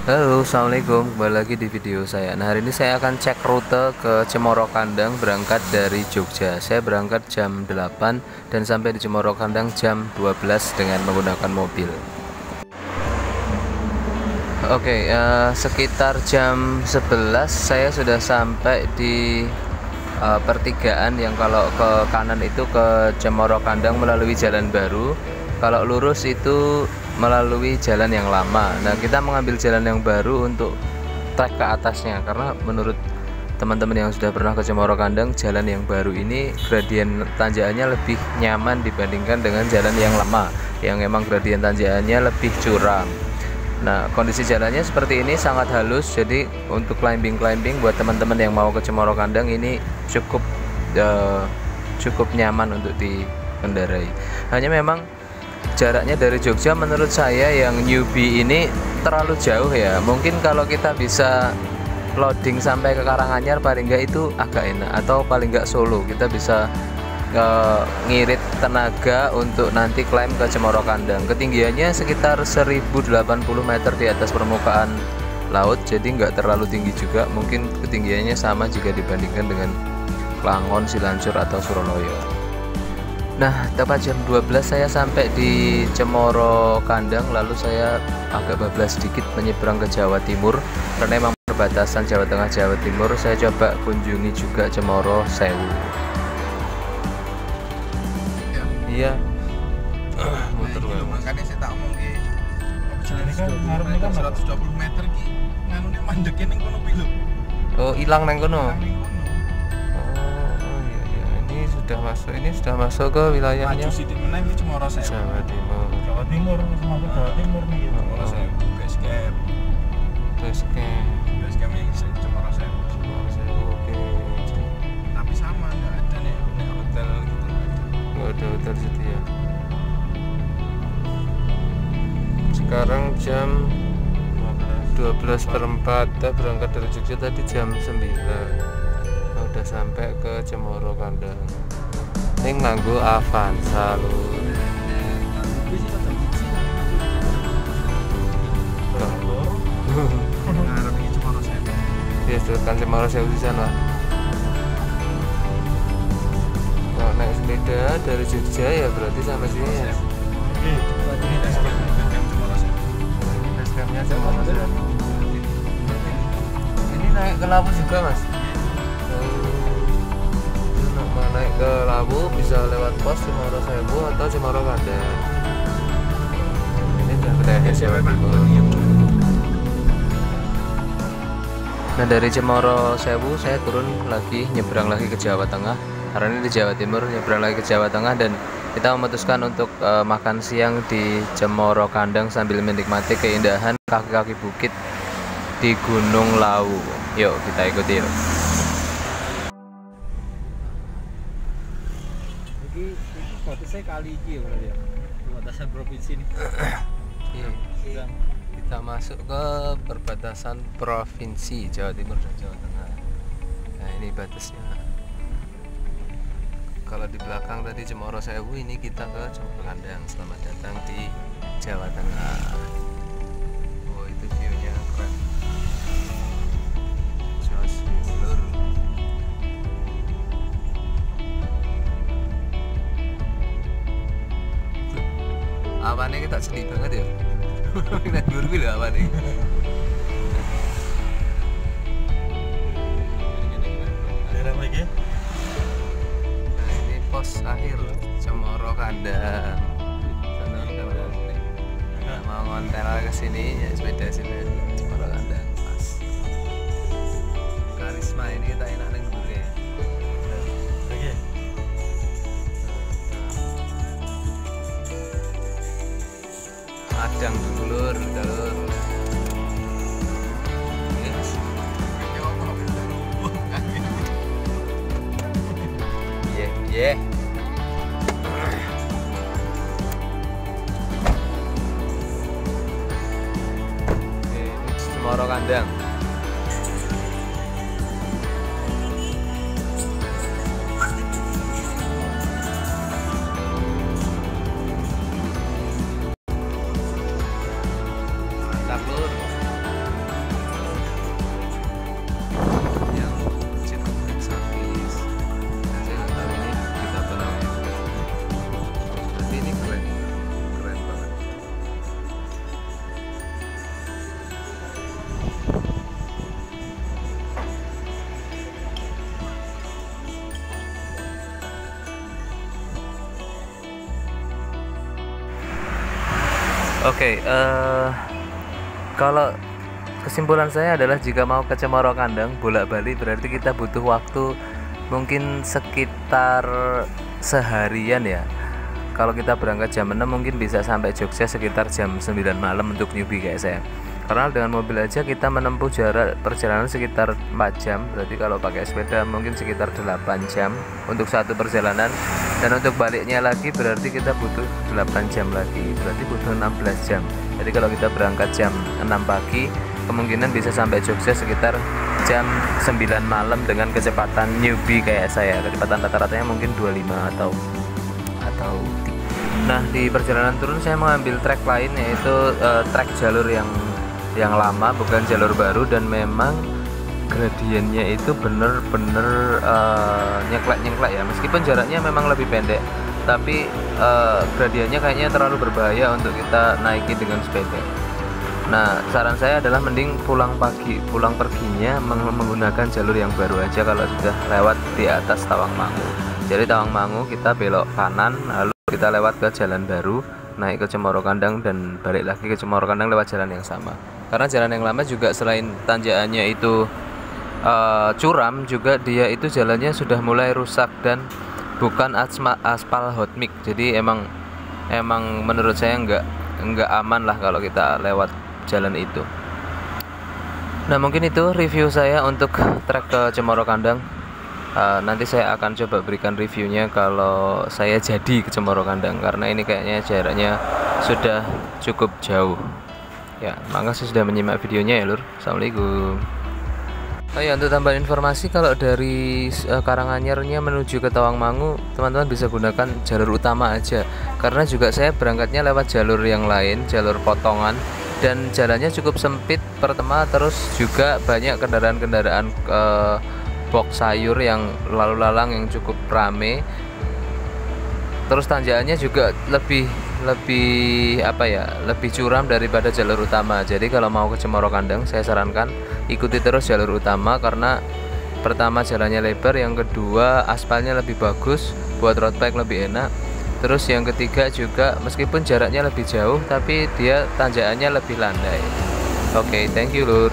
Halo, assalamualaikum. Kembali lagi di video saya. Nah, hari ini saya akan cek rute ke Cemoro Kandang berangkat dari Jogja. Saya berangkat jam 8 dan sampai di Cemoro Kandang jam 12 dengan menggunakan mobil. Oke, sekitar jam 11 saya sudah sampai di pertigaan yang kalau ke kanan itu ke Cemoro Kandang melalui jalan baru. Kalau lurus itu melalui jalan yang lama. Nah, kita mengambil jalan yang baru untuk trek ke atasnya karena menurut teman-teman yang sudah pernah ke Cemoro Kandang, jalan yang baru ini gradien tanjakannya lebih nyaman dibandingkan dengan jalan yang lama yang emang gradien tanjakannya lebih curam. Nah, kondisi jalannya seperti ini sangat halus, jadi untuk climbing buat teman-teman yang mau ke Cemoro Kandang ini cukup nyaman untuk dikendarai. Hanya memang jaraknya dari Jogja menurut saya yang newbie ini terlalu jauh ya. Mungkin kalau kita bisa loading sampai ke Karanganyar paling enggak itu agak enak, atau paling enggak Solo kita bisa ngirit tenaga untuk nanti climb ke Cemoro Kandang. Ketinggiannya sekitar 1080 meter di atas permukaan laut, jadi nggak terlalu tinggi juga. Mungkin ketinggiannya sama jika dibandingkan dengan Klangon, Silancur atau Suroloyo. Nah, tepat jam 12 saya sampai di Cemoro Kandang, lalu saya agak bablas sedikit menyeberang ke Jawa Timur karena memang perbatasan Jawa Tengah Jawa Timur. Saya coba kunjungi juga Cemoro Sewu. Iya. Motor wae. Makanya saya tak omong ki. Jalan iki ngarep nika 120 meter ki nganune mandeke ning kono kuwi lho. Oh, ilang nang kono. Ini sudah masuk ke wilayahnya. Maju sithik meneh iki Cemoro Sewu. Jawa Timur. Jawa Timur, masuk Jawa Timur nih gitu. Cemoro Sewu base camp. Base camp Yang Cemoro Sewu. Oke. Tapi sama enggak ada nih hotel gitu. Nggak ada hotel situ ya. Sekarang jam 12:04. Kita berangkat dari Jogja tadi jam 9. Udah sampai ke Cemoro Kandang. Ini nganggo Avanza lho. Ngarep iki Cemoro Sewu. Ya, kan Cemoro Sewu di sana. Kalau naik sepeda dari Jogja ya berarti sampai sini ya. Ini base camp Cemoro Sewu. Base campnya Cemoro Sewu. Ini naik ke Lawu juga, Mas. Naik ke Lawu bisa lewat pos Cemoro Sewu atau Cemoro Kandang. Ini udah wilayahnya Jawa Timur. Nah, dari Cemoro Sewu saya turun lagi, nyebrang lagi ke Jawa Tengah. Karena ini di Jawa Timur, nyebrang lagi ke Jawa Tengah, dan kita memutuskan untuk makan siang di Cemoro Kandang sambil menikmati keindahan kaki-kaki bukit di Gunung Lawu. Yuk kita ikuti yuk. Ini batasnya kali iki ya berarti ya. Batasan provinsi ini. Iya. Kita masuk ke perbatasan provinsi Jawa Timur dan Jawa Tengah. Nah, ini batasnya. Kalau di belakang tadi Cemoro Sewu, ini kita ke Cemoro Kandang. Selamat datang di Jawa Tengah. Oh, itu view-nya keren. Jos lur. Awannya kita sedih banget ya. Kita dulu lho awannya. Daerah lagi. Nah, ini pos akhir Cemoro Kandang. Sana kalau mau ngontel ke sini ya sepeda sini Cemoro Kandang pas. Karisma ini kita enak ning mburi. Oke. Adang dulur, dulur. Yes. Yeah. Oke, ini Cemoro Kandang. Mantap lur. Oke, kalau kesimpulan saya adalah jika mau ke Cemoro Kandang bolak-balik berarti kita butuh waktu mungkin sekitar seharian ya. Kalau kita berangkat jam 6 mungkin bisa sampai Jogja sekitar jam 9 malam untuk newbie kayak saya. Karena dengan mobil aja kita menempuh jarak perjalanan sekitar 4 jam. Berarti kalau pakai sepeda mungkin sekitar 8 jam untuk satu perjalanan. Dan untuk baliknya lagi berarti kita butuh 8 jam lagi. Berarti butuh 16 jam. Jadi kalau kita berangkat jam 6 pagi kemungkinan bisa sampai Jogja sekitar jam 9 malam dengan kecepatan newbie kayak saya. Kecepatan rata-ratanya mungkin 25 atau Nah, di perjalanan turun saya mengambil trek lain, yaitu trek jalur yang lama, bukan jalur baru, dan memang gradiennya itu bener-bener nyeklek ya. Meskipun jaraknya memang lebih pendek, tapi gradiennya kayaknya terlalu berbahaya untuk kita naiki dengan sepeda. Nah, saran saya adalah mending pulang perginya menggunakan jalur yang baru aja kalau sudah lewat di atas Tawangmangu. Jadi Tawangmangu kita belok kanan, lalu kita lewat ke jalan baru, naik ke Cemoro Kandang dan balik lagi ke Cemoro Kandang lewat jalan yang sama. Karena jalan yang lama juga selain tanjakannya itu curam, juga dia itu jalannya sudah mulai rusak dan bukan aspal hot mix. Jadi emang menurut saya nggak aman lah kalau kita lewat jalan itu. Nah, mungkin itu review saya untuk trek ke Cemoro Kandang. Nanti saya akan coba berikan reviewnya kalau saya jadi ke Cemoro Kandang, karena ini kayaknya jaraknya sudah cukup jauh ya. Makasih sudah menyimak videonya ya lur. Assalamualaikum. Oh ya, untuk tambahan informasi, kalau dari Karanganyarnya menuju ke Tawangmangu teman-teman bisa gunakan jalur utama aja, karena juga saya berangkatnya lewat jalur yang lain, jalur potongan, dan jalannya cukup sempit pertama, terus juga banyak kendaraan-kendaraan box sayur yang lalu lalang yang cukup rame. Terus tanjakannya juga lebih curam daripada jalur utama. Jadi kalau mau ke Cemoro Kandang saya sarankan ikuti terus jalur utama, karena pertama jalannya lebar, yang kedua aspalnya lebih bagus, buat road bike lebih enak. Terus yang ketiga juga meskipun jaraknya lebih jauh tapi dia tanjakannya lebih landai. Oke, thank you lur.